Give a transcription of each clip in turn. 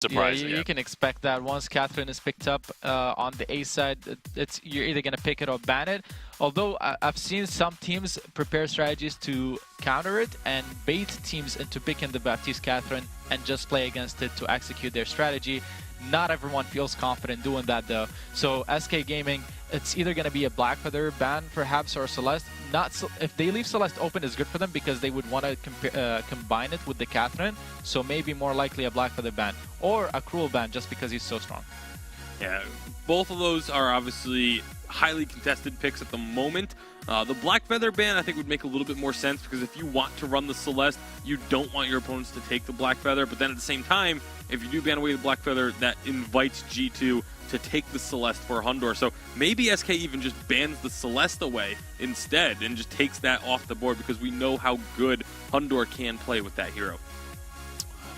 surprising. You can expect that once Catherine is picked up on the A side, you're either going to pick it or ban it. Although I've seen some teams prepare strategies to counter it and bait teams into picking the Baptiste Catherine and just play against it to execute their strategy. Not everyone feels confident doing that though. So SK Gaming, it's either going to be a Black Feather ban perhaps or Celeste. If they leave Celeste open, it's good for them because they would want to combine it with the Catherine. So maybe more likely a Black Feather ban or a Cruel ban just because he's so strong. Yeah, both of those are obviously highly contested picks at the moment. The Black Feather ban I think would make a little bit more sense because if you want to run the Celeste, you don't want your opponents to take the Black Feather. But then at the same time, if you do ban away the Black Feather, that invites G2 to take the Celeste for Hundor. So maybe SK even just bans the Celeste away instead and just takes that off the board because we know how good Hundor can play with that hero.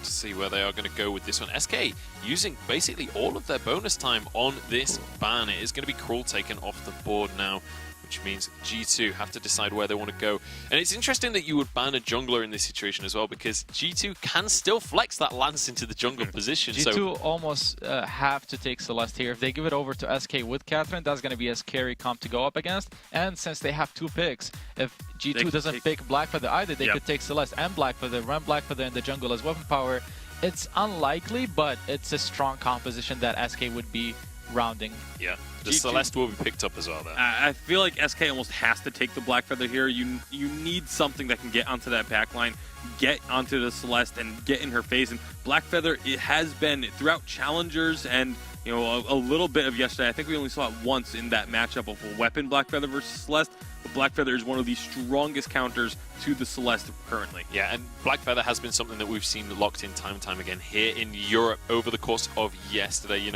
To see where they are going to go with this one. SK using basically all of their bonus time on this ban. It is going to be Cruel taken off the board now, which means G2 have to decide where they want to go. And it's interesting that you would ban a jungler in this situation as well, because G2 can still flex that Lance into the jungle position. G2 almost have to take Celeste here. If they give it over to SK with Catherine, that's going to be a scary comp to go up against. And since they have 2 picks, if G2 doesn't pick Black Feather either, they could take Celeste and Black Feather, run Black Feather in the jungle as weapon power. It's unlikely, but it's a strong composition that SK would be rounding. Yeah, the Celeste will be picked up as well there. I feel like SK almost has to take the Black Feather here. You need something that can get onto that backline, get onto the Celeste, and get in her face. And Black Feather, it has been throughout challengers and a little bit of yesterday. I think we only saw it once in that matchup of a weapon Black Feather versus Celeste. But Black Feather is one of the strongest counters to the Celeste currently. Yeah, and Black Feather has been something that we've seen locked in time and time again here in Europe over the course of yesterday.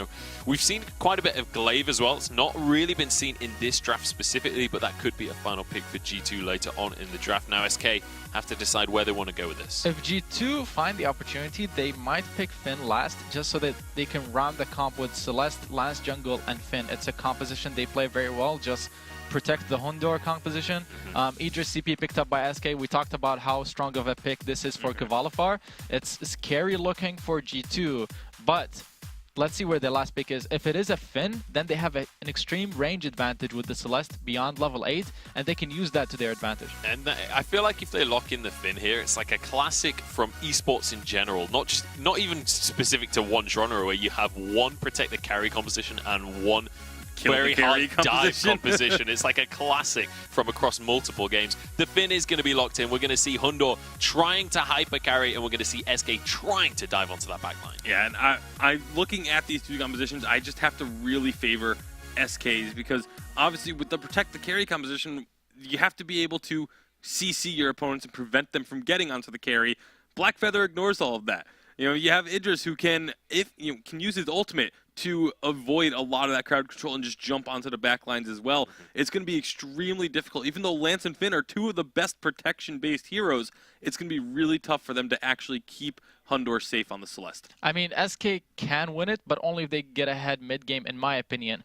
We've seen quite a bit of Glaive as well. It's not really been seen in this draft specifically, but that could be a final pick for G2 later on in the draft. Now SK have to decide where they want to go with this. If G2 find the opportunity, they might pick Finn last just so that they can round the comp with Celeste, Lance Jungle, and Finn. It's a composition they play very well. Just protect the Hundor composition. Idris CP picked up by SK. We talked about how strong of a pick this is for Kvalifar. It's scary looking for G2, but let's see where their last pick is. If it is a Finn, then they have an extreme range advantage with the Celeste beyond level 8, and they can use that to their advantage. And I feel like if they lock in the Finn here, it's like a classic from esports in general, not even specific to one genre, where you have one protect the carry composition and one very hard dive composition. It's like a classic from across multiple games. The Finn is going to be locked in. We're going to see Hundor trying to hyper carry, and we're going to see SK trying to dive onto that backline. Yeah, and I looking at these 2 compositions, I just have to really favor SKs because obviously with the protect the carry composition, you have to be able to CC your opponents and prevent them from getting onto the carry. Black Feather ignores all of that. You have Idris who can use his ultimate to avoid a lot of that crowd control and just jump onto the backlines as well. It's going to be extremely difficult. Even though Lance and Finn are 2 of the best protection-based heroes, it's going to be really tough for them to actually keep Hundor safe on the Celeste. I mean, SK can win it, but only if they get ahead mid-game, in my opinion.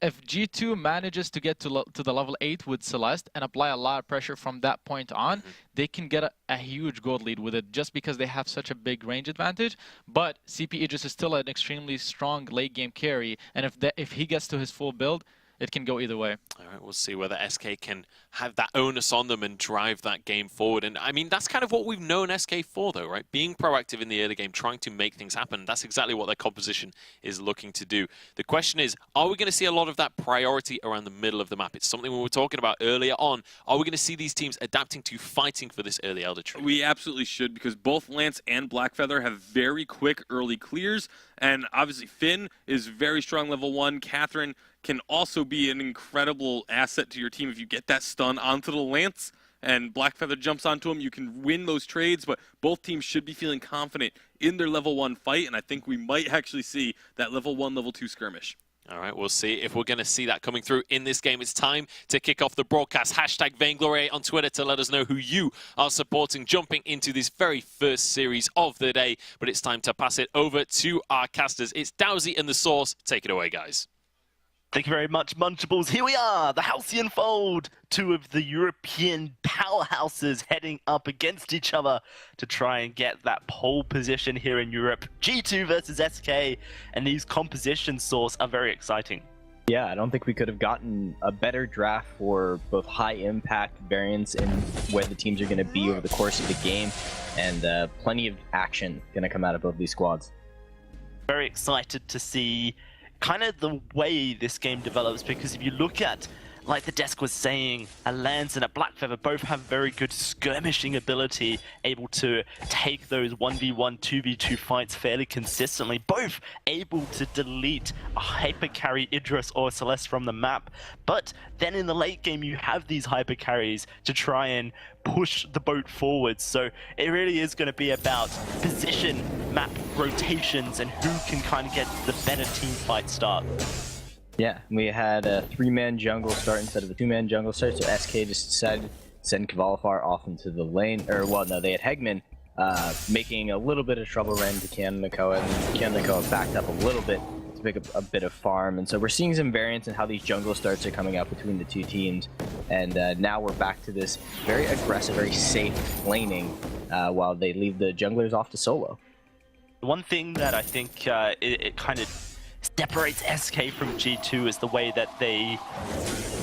If G2 manages to get to the level 8 with Celeste and apply a lot of pressure from that point on, they can get a huge gold lead with it just because they have such a big range advantage. But CP Idris is still an extremely strong late game carry, and if he gets to his full build, it can go either way. All right, we'll see whether SK can have that onus on them and drive that game forward. And I mean, that's kind of what we've known SK for, though, right? Being proactive in the early game, trying to make things happen. That's exactly what their composition is looking to do. The question is, are we going to see a lot of that priority around the middle of the map? It's something we were talking about earlier on. Are we going to see these teams adapting to fighting for this early Elder Tree? We absolutely should, because both Lance and Black Feather have very quick early clears. And obviously Finn is very strong level 1. Catherine can also be an incredible asset to your team if you get that stun onto the Lance and Black Feather jumps onto him. You can win those trades, but both teams should be feeling confident in their level 1 fight, and I think we might actually see that level 1, level 2 skirmish. All right, we'll see if we're going to see that coming through in this game. It's time to kick off the broadcast. Hashtag Vainglory on Twitter to let us know who you are supporting, jumping into this very first series of the day. But it's time to pass it over to our casters. It's Dowsy and the Source. Take it away, guys. Thank you very much, Munchables. Here we are, the Halcyon Fold. Two of the European powerhouses heading up against each other to try and get that pole position here in Europe. G2 versus SK, and these composition source are very exciting. Yeah, I don't think we could have gotten a better draft for both high impact variants in where the teams are going to be over the course of the game, and plenty of action going to come out of both these squads. Very excited to see kind of the way this game develops, because if you look at, like the desk was saying, a Lance and a Blackfeather both have very good skirmishing ability, able to take those 1v1, 2v2 fights fairly consistently, both able to delete a hyper carry Idris or Celeste from the map. But then in the late game you have these hyper carries to try and push the boat forward, so it really is going to be about position, map rotations, and who can kind of get the better team fight start. Yeah, we had a 3-man jungle start instead of a 2-man jungle start, so SK just decided to send Kvalifar off into the lane, or well, no, they had Hegman making a little bit of trouble, ran to Nakoa, and Nakoa backed up a little bit to pick up a bit of farm, and so we're seeing some variance in how these jungle starts are coming out between the two teams, and now we're back to this very aggressive, very safe laning while they leave the junglers off to solo. One thing that I think it kind of separates SK from G2 is the way that they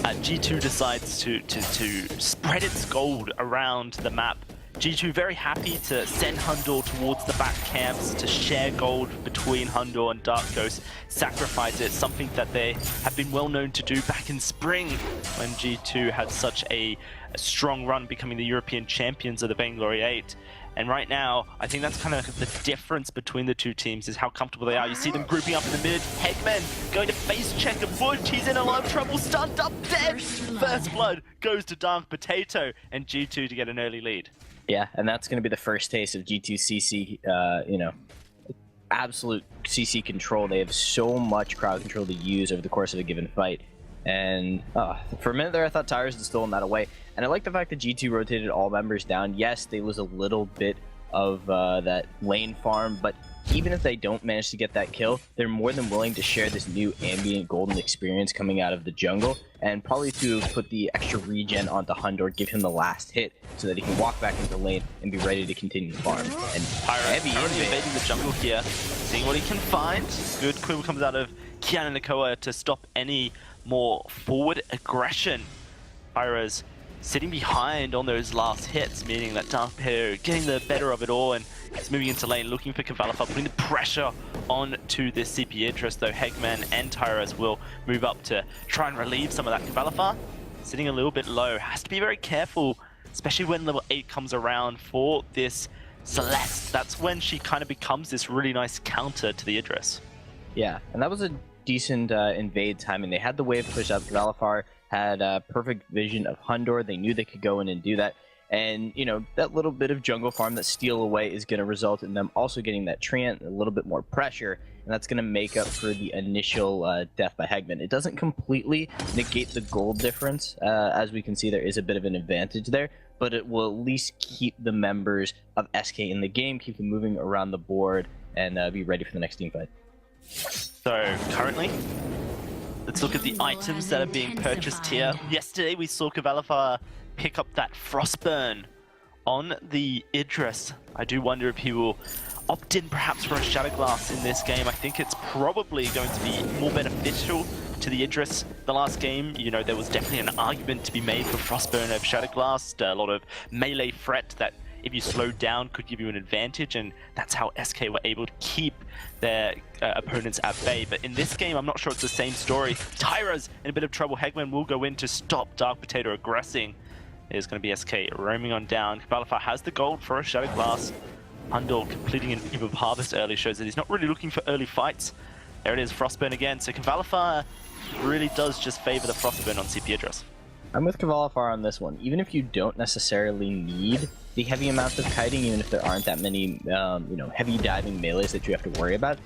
G2 decides to spread its gold around the map. G2 very happy to send Hundor towards the back camps to share gold between Hundor and Dark Ghost, sacrifice it, something that they have been well known to do back in spring when G2 had such a strong run becoming the European champions of the Vainglory 8. And right now, I think that's kind of the difference between the two teams, is how comfortable they are. You see them grouping up in the mid. Hegman going to face check a Butch. He's in a lot of trouble. Stunned up, dead. First blood goes to Dark Potato and G2 to get an early lead. Yeah, and that's going to be the first taste of G2 CC, you know, absolute CC control. They have so much crowd control to use over the course of a given fight. And for a minute there, I thought Tyrus had stolen that away. And I like the fact that G2 rotated all members down. Yes, they lose a little bit of that lane farm, but even if they don't manage to get that kill, they're more than willing to share this new ambient golden experience coming out of the jungle, and probably to put the extra regen onto Hundor, give him the last hit, so that he can walk back into lane and be ready to continue the farm. And Heavy invading the jungle here, seeing what he can find. Good quiver comes out of Kiana Nakoa to stop any more forward aggression. Pyra's sitting behind on those last hits, meaning that Dark Potato getting the better of it all, and it's moving into lane, looking for Kvalifar, putting the pressure onto this CP interest, though Hegman and Tyrus will move up to try and relieve some of that. Kvalifar sitting a little bit low, has to be very careful, especially when level 8 comes around for this Celeste. That's when she kind of becomes this really nice counter to the Idris. Yeah, and that was a decent invade timing. They had the wave push up. Kvalifar had a perfect vision of Hundor. They knew they could go in and do that. And, you know, that little bit of jungle farm that steal away is going to result in them also getting that treant, a little bit more pressure, and that's going to make up for the initial death by Hegman. It doesn't completely negate the gold difference. As we can see, there is a bit of an advantage there, but it will at least keep the members of SK in the game, keep them moving around the board, and be ready for the next team fight. So, currently, let's look at the items that are being purchased here. Yesterday, we saw Kvalifar pick up that Frostburn on the Idris. I do wonder if he will opt in perhaps for a Shatterglass in this game. I think it's probably going to be more beneficial to the Idris. The last game, you know, there was definitely an argument to be made for Frostburn over Shatterglass. A lot of melee threat that if you slowed down could give you an advantage, and that's how SK were able to keep their opponents at bay. But in this game, I'm not sure it's the same story. Tyra's in a bit of trouble. Hegman will go in to stop Dark Potato aggressing. It's going to be SK roaming on down. Kvalifar has the gold for a Shatterglass. Hundor completing an Eve of Harvest early shows that he's not really looking for early fights. There it is, Frostburn again. So Kvalifar really does just favor the Frostburn on CP Idris. I'm with Kvalifar on this one. Even if you don't necessarily need the heavy amount of kiting, even if there aren't that many, you know, heavy diving melees that you have to worry about,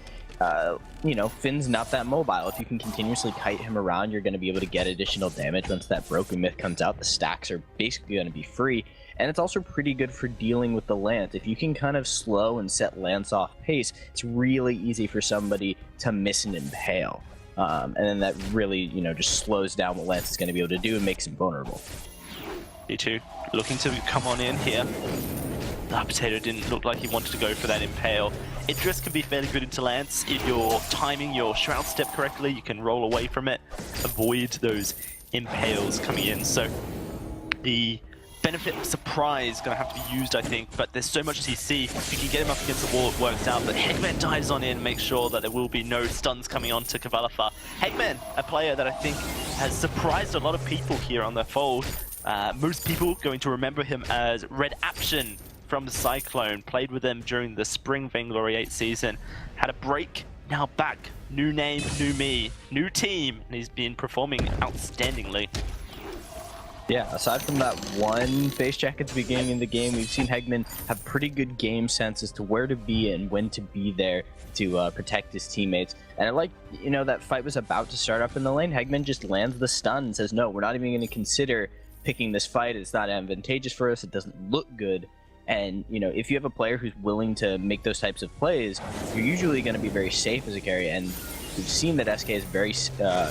you know, Finn's not that mobile. If you can continuously kite him around, you're going to be able to get additional damage. Once that Broken Myth comes out, the stacks are basically going to be free. And it's also pretty good for dealing with the Lance. If you can kind of slow and set Lance off pace, it's really easy for somebody to miss and impale. and then that really, just slows down what Lance is going to be able to do and makes him vulnerable. G2 looking to come on in here. The Potato didn't look like he wanted to go for that Impale. Idris can be fairly good into Lance. If you're timing your Shroud Step correctly, you can roll away from it, avoid those Impales coming in. So the benefit of surprise is going to have to be used, I think, but there's so much CC. If you can get him up against the wall, it works out. But Hegman dives on in, makes sure that there will be no stuns coming on to Kavalifa. Hegman, a player that I think has surprised a lot of people here on the fold. Most people going to remember him as Red Action from the Cyclone, played with them during the spring Vainglory 8 season, had a break, now back, new name, new me, new team, and he's been performing outstandingly. Yeah, aside from that one face check at the beginning of the game, we've seen Hegman have pretty good game sense as to where to be and when to be there to protect his teammates. And that fight was about to start up in the lane, Hegman just lands the stun and says, no, we're not even going to consider picking this fight. It's not advantageous for us. It doesn't look good. And, if you have a player who's willing to make those types of plays, you're usually going to be very safe as a carry. And we've seen that SK is very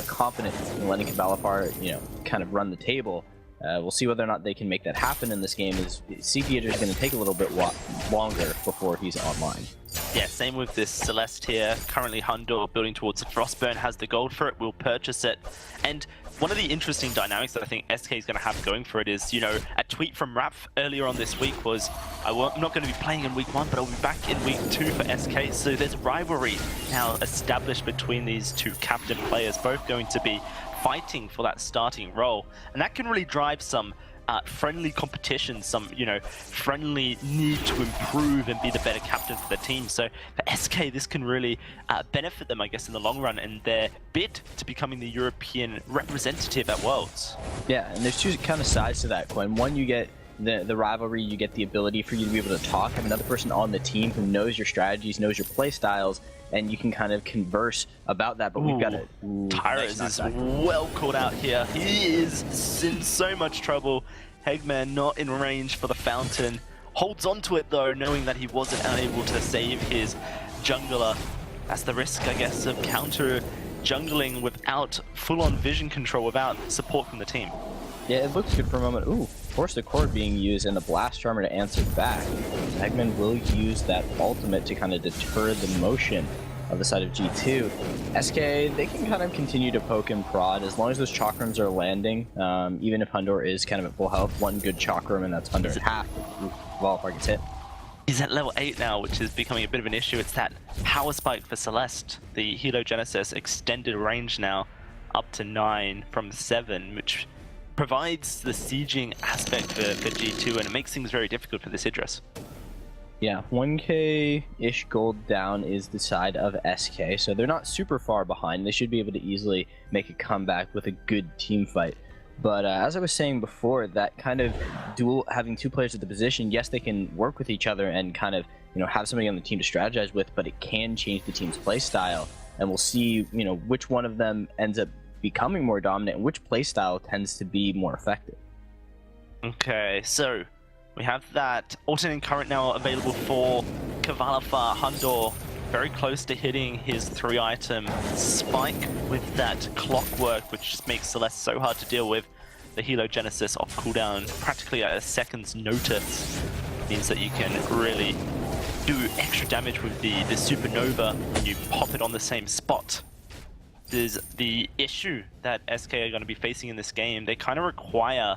confident in letting Kavalifa, kind of run the table. We'll see whether or not they can make that happen in this game. CP is going to take a little bit longer before he's online. Yeah, same with this Celeste here. Currently Hundor building towards the Frostburn, has the gold for it, will purchase it. And one of the interesting dynamics that I think SK is going to have going for it is, a tweet from Raph earlier on this week was, I'm not going to be playing in week 1, but I'll be back in week 2 for SK. So there's rivalry now established between these two captain players, both going to be fighting for that starting role. And that can really drive some friendly competition, some, friendly need to improve and be the better captain for the team. So for SK, this can really benefit them, I guess, in the long run in their bid to becoming the European representative at Worlds. Yeah, and there's two kind of sides to that coin. One, you get the rivalry, you get the ability for you to be able to talk, have another person on the team who knows your strategies, knows your play styles, and you can kind of converse about that. But we've got it. Tyrus is well caught out here. He is in so much trouble. Hegman not in range for the fountain. Holds onto it though, knowing that he wasn't unable to save his jungler. That's the risk, I guess, of counter jungling without full-on vision control, without support from the team. Yeah, it looks good for a moment. Ooh, Force the Cord being used and a Blast Charmer to answer back. Hegman will use that ultimate to kind of deter the motion of the side of G2. SK, they can kind of continue to poke and prod as long as those chakrams are landing. Even if Hundor is kind of at full health, one good chakram and that's Hundor at half. Kavalifa gets hit. He's at level 8 now, which is becoming a bit of an issue. It's that power spike for Celeste. The Helogenesis extended range now up to 9 from 7, which provides the sieging aspect for G2, and it makes things very difficult for this Idris. Yeah, 1k-ish gold down is the side of SK, so they're not super far behind. They should be able to easily make a comeback with a good team fight. But as I was saying before, that kind of dual, having two players at the position, yes, they can work with each other and kind of, have somebody on the team to strategize with, but it can change the team's play style. And we'll see, which one of them ends up becoming more dominant and which play style tends to be more effective. Okay, so we have that alternating current now available for Kavalifa. Hundor very close to hitting his 3-item spike with that clockwork, which just makes Celeste so hard to deal with. The Helogenesis off cooldown practically at a second's notice means that you can really do extra damage with the supernova when you pop it on the same spot. There's the issue that SK are going to be facing in this game. They kind of require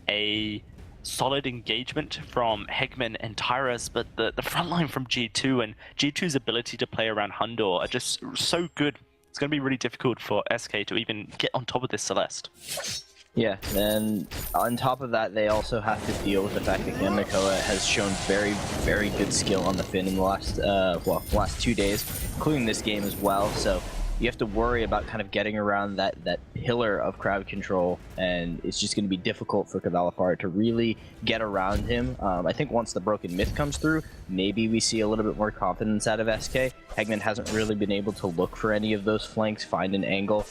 a solid engagement from Hegman and Tyrus, but the front line from G2 and G2's ability to play around Hundor are just so good. It's going to be really difficult for SK to even get on top of this Celeste. Yeah, and on top of that, they also have to deal with the fact that Nakoa has shown very, very good skill on the Finn in the last 2 days, including this game as well. So you have to worry about kind of getting around that pillar of crowd control, and it's just going to be difficult for Kavalifa to really get around him. I think once the Broken Myth comes through, maybe we see a little bit more confidence out of SK. Hegman hasn't really been able to look for any of those flanks, find an angle.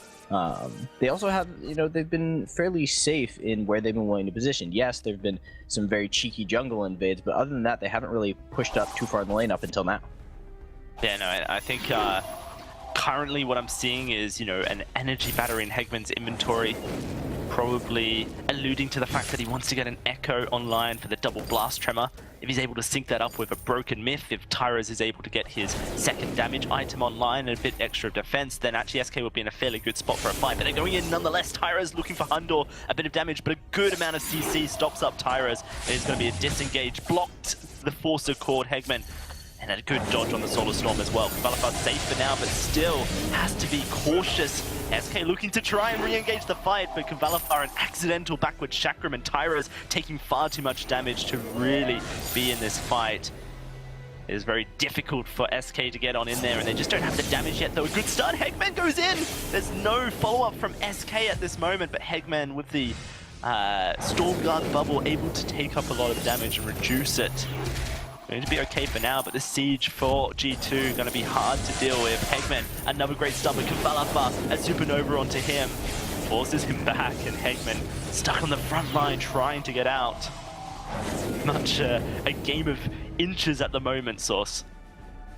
They also have, they've been fairly safe in where they've been willing to position. Yes, there have been some very cheeky jungle invades, but other than that, they haven't really pushed up too far in the lane up until now. Yeah, no, I think currently what I'm seeing is, you know, an energy battery in Hegman's inventory, probably alluding to the fact that he wants to get an Echo online for the double blast tremor. If he's able to sync that up with a broken myth, if Tyros is able to get his second damage item online and a bit extra defense, then actually SK will be in a fairly good spot for a fight. But they're going in nonetheless. Tyros looking for Hundor, a bit of damage, but a good amount of CC stops up Tyros. There's going to be a disengage, blocked the Force of Cord Hegman. And a good dodge on the Solar Storm as well. Kavalafar's safe for now, but still has to be cautious. SK looking to try and re-engage the fight, but Kavalafar an accidental backward chakram and Tyros taking far too much damage to really be in this fight. It is very difficult for SK to get on in there, and they just don't have the damage yet, though. A good start. Hegman goes in. There's no follow-up from SK at this moment, but Hegman with the Storm Guard bubble able to take up a lot of damage and reduce it. Going to be okay for now, but the siege for G2 going to be hard to deal with. Hegman, another great start with Kavalafar, a supernova onto him, forces him back, and Hegman stuck on the front line trying to get out. Much a game of inches at the moment, Source.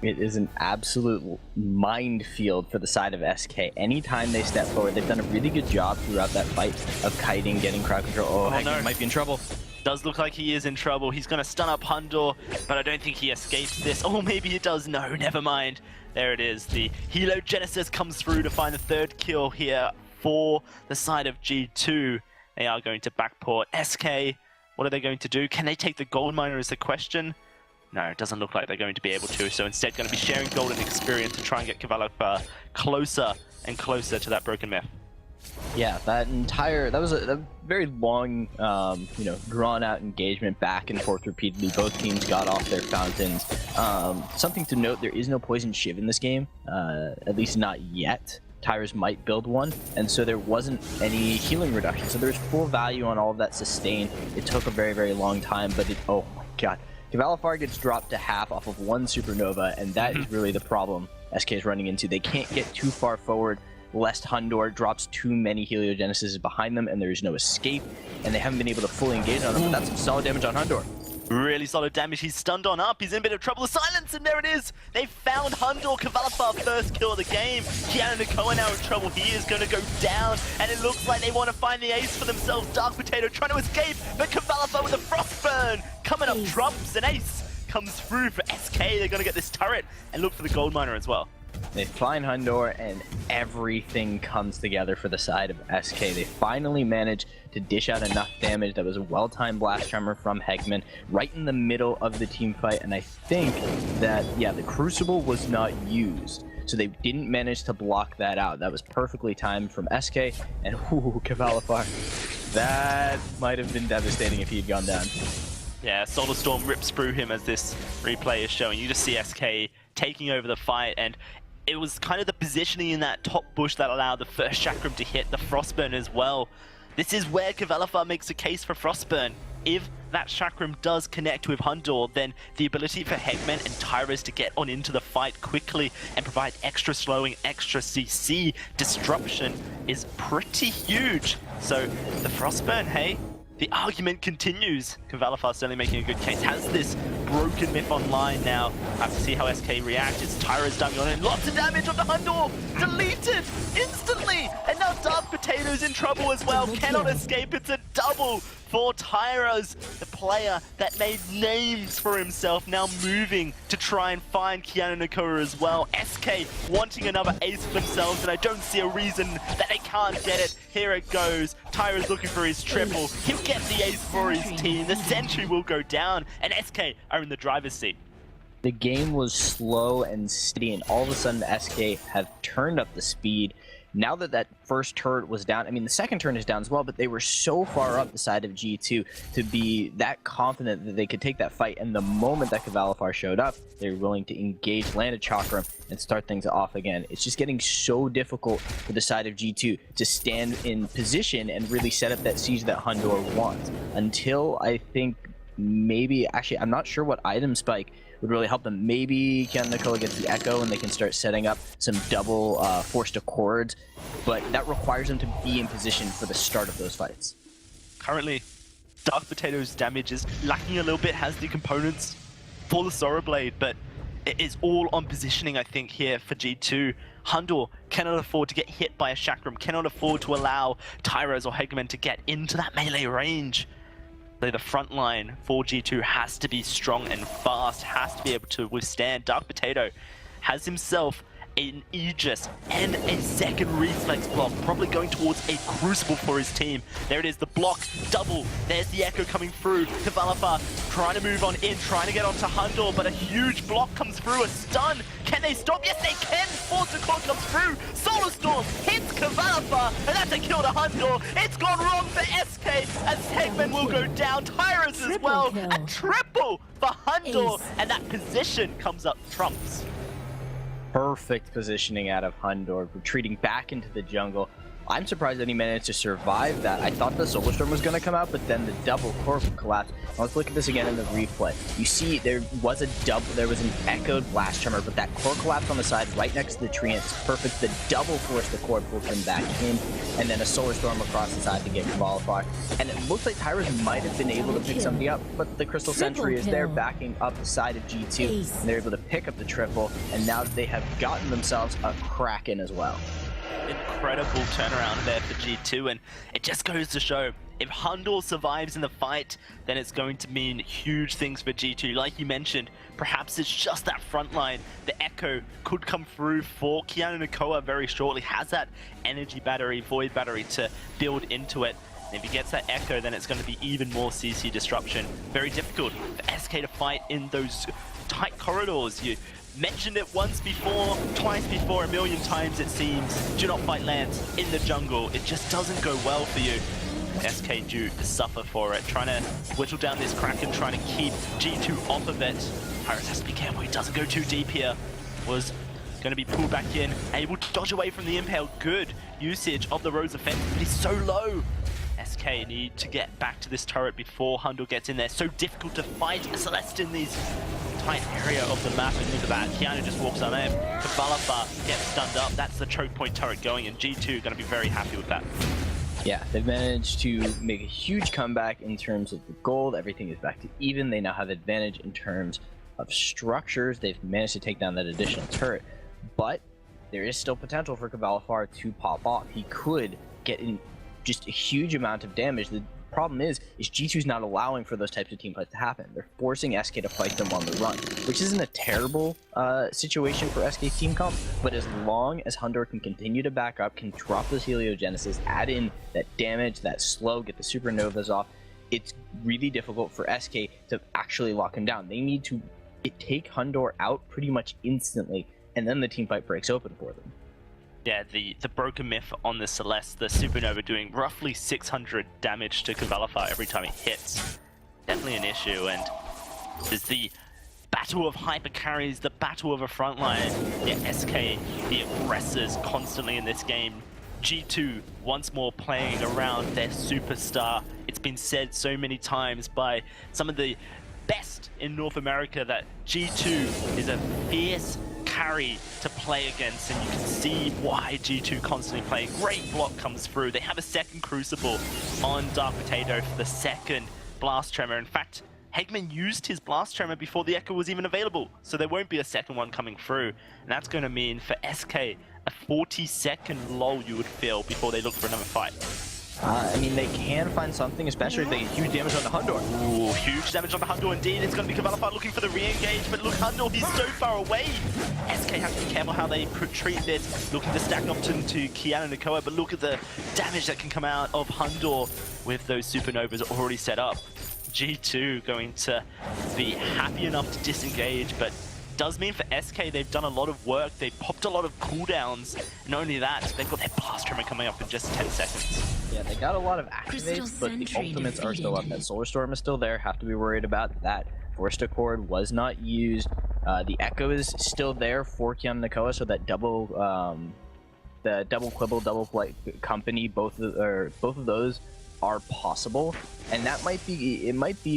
It is an absolute minefield for the side of SK. Anytime they step forward, they've done a really good job throughout that fight of kiting, getting crowd control. Oh, Hegman no. might be in trouble. Does look like he is in trouble. He's going to stun up Hundor, but I don't think he escapes this. Oh, maybe he does. No, never mind. There it is. The Helo Genesis comes through to find the third kill here for the side of G2. They are going to backport. SK, what are they going to do? Can they take the gold miner is the question. No, it doesn't look like they're going to be able to. So instead going to be sharing golden experience to try and get Kavalafar closer and closer to that broken myth. Yeah, that was a very long, you know, drawn-out engagement back and forth repeatedly. Both teams got off their fountains. Something to note, there is no poison shiv in this game, at least not yet. Tyros might build one, and so there wasn't any healing reduction. So there's full value on all of that sustain. It took a very, very long time, but oh my god. Kavalafar gets dropped to half off of one supernova, and that is really the problem SK is running into. They can't get too far forward lest Hundor drops too many Heliogenesis behind them and there is no escape, and they haven't been able to fully engage on them, but that's some solid damage on Hundor. Really solid damage. He's stunned on up. He's in a bit of trouble. The silence, and there it is. They found Hundor. Kavalafar first kill of the game. Keanu Nakoa now in trouble. He is going to go down, and it looks like they want to find the ace for themselves. Dark Potato trying to escape, but Kavalafar with a Frostburn coming up trumps. An ace comes through for SK. They're going to get this turret and look for the gold miner as well. They find Hundor, and everything comes together for the side of SK. They finally manage to dish out enough damage. That was a well-timed blast tremor from Hegman right in the middle of the team fight, and I think that, yeah, the Crucible was not used, so they didn't manage to block that out. That was perfectly timed from SK, and ooh, Kavalafar. That might have been devastating if he had gone down. Yeah, Solar Storm rips through him as this replay is showing. You just see SK taking over the fight, and it was kind of the positioning in that top bush that allowed the first chakram to hit the Frostburn as well. This is where Kavalafar makes a case for Frostburn. If that chakram does connect with Hundor, then the ability for Hegman and Tyros to get on into the fight quickly and provide extra slowing, extra CC disruption is pretty huge. So the Frostburn, hey, the argument continues. Kavalafar certainly making a good case. Has this broken myth online now. I have to see how SK reacts. It's Tyros dumping on him. Lots of damage on the Hundor. Deleted instantly. And now Dark Potato's in trouble as well. Cannot escape. It's a double for Tyros, the player that made names for himself, now moving to try and find Keanu Nakoa as well. SK wanting another ace for themselves, and I don't see a reason that they can't get it. Here it goes. Tyros looking for his triple. He'll get the ace for his team. The sentry will go down, and SK are in the driver's seat. The game was slow and steady, and all of a sudden SK have turned up the speed. Now that that first turret was down, I mean, the second turret is down as well, but they were so far up the side of G2 to be that confident that they could take that fight. And the moment that Kavalafar showed up, they were willing to engage, land a chakram, and start things off again. It's just getting so difficult for the side of G2 to stand in position and really set up that siege that Hundor wants. Until I think maybe, actually, I'm not sure what item spike would really help them. Maybe Keanu Nakoa gets the Echo and they can start setting up some double forced accords, but that requires them to be in position for the start of those fights. Currently, Dark Potato's damage is lacking a little bit, has the components for the Sorrow Blade, but it is all on positioning, I think, here for G2. Hondo cannot afford to get hit by a Chakram, cannot afford to allow Tyros or Hegeman to get into that melee range. So the front line for G2 has to be strong and fast, has to be able to withstand. Dark Potato has himself an Aegis and a second reflex block, probably going towards a Crucible for his team. There it is, the block double. There's the Echo coming through. Kavalifa trying to move on in, trying to get onto Hundor, but a huge block comes through, a stun. Can they stop? Yes, they can. Force Core comes through. Solar Storm hits Kavalifa, and that's a kill to Hundor. It's gone wrong for SK as Hegman will go down. Tyrus as well. A triple for Hundor, and that position comes up trumps. Perfect positioning out of Hundor, retreating back into the jungle. I'm surprised that he managed to survive that. I thought the Solar Storm was going to come out, but then the double core collapsed. Now let's look at this again in the replay. You see there was an echoed blast tremor, but that core collapsed on the side right next to the tree, and it's perfect. The double force the core pulled him back in, and then a Solar Storm across the side to get Kavalifa. And it looks like Tyrus might have been able to pick somebody up, but the Crystal Sentry is there backing up the side of G2, and they're able to pick up the triple, and now they have gotten themselves a Kraken as well. Incredible turnaround there for G2, and it just goes to show if Hundor survives in the fight, then it's going to mean huge things for G2. Like you mentioned, perhaps it's just that front line. The Echo could come through for Keanu Nakoa very shortly, has that energy battery, void battery to build into it. And if he gets that Echo, then it's going to be even more CC disruption. Very difficult for SK to fight in those tight corridors. You mentioned it once before, twice before, a million times it seems. Do not fight lands in the jungle. It just doesn't go well for you. SK do suffer for it. Trying to whittle down this Kraken, trying to keep G2 off of it. Tyrus has to be careful, he doesn't go too deep here. Was going to be pulled back in, able to dodge away from the Impale. Good usage of the Rose Offense, but he's so low. SK need to get back to this turret before Hundor gets in there. So difficult to fight Celeste in these tight area of the map, and look at that. Keanu just walks on in. Kavalifa gets stunned up. That's the choke point turret going, and G2 going to be very happy with that. Yeah, they've managed to make a huge comeback in terms of the gold. Everything is back to even. They now have advantage in terms of structures. They've managed to take down that additional turret, but there is still potential for Kavalifa to pop off. He could get in just a huge amount of damage. The problem is G2's not allowing for those types of team fights to happen. They're forcing SK to fight them on the run, which isn't a terrible situation for SK team comp, but as long as Hundor can continue to back up, can drop those heliogenesis, add in that damage, that slow, get the supernovas off, it's really difficult for SK to actually lock him down. They need to take Hundor out pretty much instantly, and then the team fight breaks open for them. Yeah, the broken myth on the Celeste, the Supernova doing roughly 600 damage to Kavalifa every time it hits. Definitely an issue, and there's the battle of hyper carries, the battle of a frontline. Yeah, SK, the aggressors constantly in this game. G2 once more playing around their superstar. It's been said so many times by some of the best in North America that G2 is a fierce carry to play against, and you can see why G2 constantly play. Great block comes through. They have a second Crucible on Dark Potato for the second Blast Tremor. In fact, Hegman used his Blast Tremor before the Echo was even available, so there won't be a second one coming through. And that's going to mean for SK a 40-second lull you would feel before they look for another fight. I mean, they can find something, especially if they get huge damage on the Hundor. Ooh, huge damage on the Hundor indeed. It's going to be Kavalifa looking for the re-engage, but look, Hundor, he's so far away. SK have to be careful how they treat this, looking to stack up to Keanu Nakoa, but look at the damage that can come out of Hundor with those supernovas already set up. G2 going to be happy enough to disengage, but does mean for SK they've done a lot of work. They've popped a lot of cooldowns, and not only that, they've got their Blast Tremor coming up in just 10 seconds. Yeah, they got a lot of activates, but the ultimates are still up. That Solar Storm is still there, have to be worried about that. Forced Accord was not used. The Echo is still there for Keanu Nakoa, so that double, the double Quibble, double Flight Company, both of those are possible, and that might be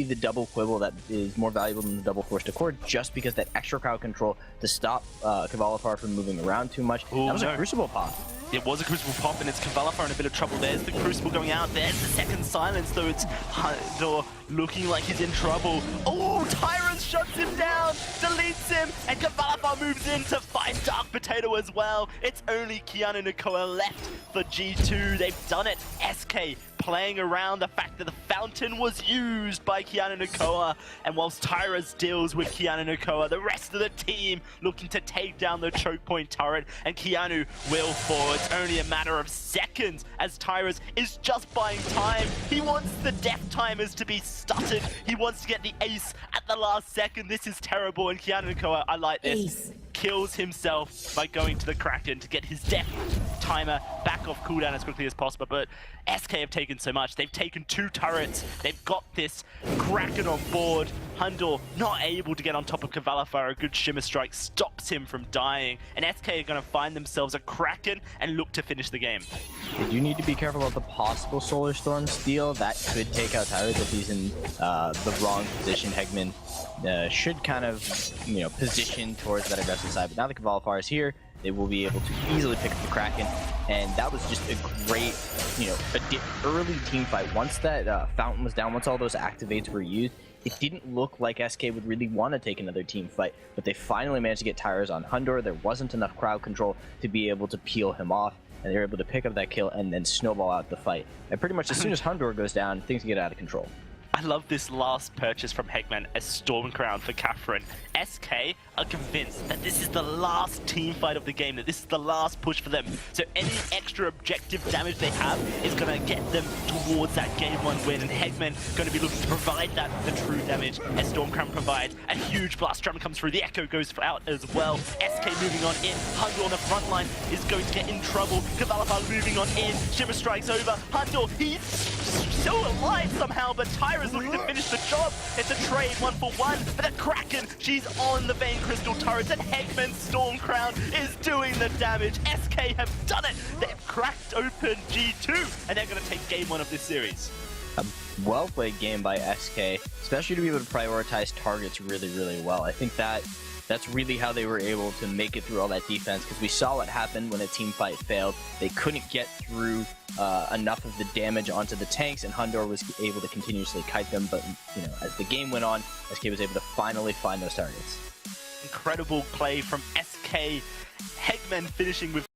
the double Quibble that is more valuable than the double Forced Accord, just because that extra crowd control to stop Kavalifa from moving around too much. Ooh, that was a Crucible pop. It was a Crucible pop, and it's Kavalifa in a bit of trouble. There's the Crucible going out. There's the second silence, though. It's Hundor looking like he's in trouble. Oh, Tyrant shuts him down. down, deletes him, and Kavalafar moves in to find Dark Potato as well. It's only Keanu Nakoa left for G2. They've done it. SK playing around the fact that the fountain was used by Keanu Nakoa, and whilst Tyras deals with Keanu Nakoa, the rest of the team looking to take down the choke point turret, and Keanu will fall. It's only a matter of seconds as Tyras is just buying time. He wants the death timers to be stuttered. He wants to get the ace at the last second. This is terrible, and Keanu Nakoa, I like this, Ace. kills himself by going to the Kraken to get his death timer back off cooldown as quickly as possible. But SK have taken so much. They've taken 2 turrets. They've got this Kraken on board. Hundor not able to get on top of Kavalafar. A good Shimmer Strike stops him from dying. And SK are going to find themselves a Kraken and look to finish the game. They do need to be careful about the possible Solar Storm steal. That could take out Tyrus if he's in the wrong position. Hegman should kind of, position towards that aggressive side. But now that Kavalafar is here, they will be able to easily pick up the Kraken. And that was just a great, early team fight. Once that fountain was down, once all those activates were used, it didn't look like SK would really want to take another team fight, but they finally managed to get tires on Hundor. There wasn't enough crowd control to be able to peel him off, and they were able to pick up that kill and then snowball out the fight. And pretty much as soon as Hundor goes down, things get out of control. I love this last purchase from Hegman as Stormcrown for Catherine. SK are convinced that this is the last team fight of the game, that this is the last push for them. So any extra objective damage they have is going to get them towards that game 1 win. And Hegman going to be looking to provide the true damage as Stormcrown provides. A huge blast drum comes through. The Echo goes out as well. SK moving on in. Hundor on the front line is going to get in trouble. Kavalafar moving on in. Shimmer Strikes over. Hundor, he's still alive somehow, but Tyra's looking to finish the job. It's a trade 1-for-1 for the Kraken. She's on the Vein Crystal turrets, and Hegman's Stormcrown is doing the damage. SK have done it. They've cracked open G2, and they're going to take game 1 of this series. A well-played game by SK, especially to be able to prioritize targets really, really well. I think that's really how they were able to make it through all that defense, because we saw what happened when a team fight failed. They couldn't get through enough of the damage onto the tanks, and Hundor was able to continuously kite them. But as the game went on, SK was able to finally find those targets. Incredible play from SK. Hegman finishing with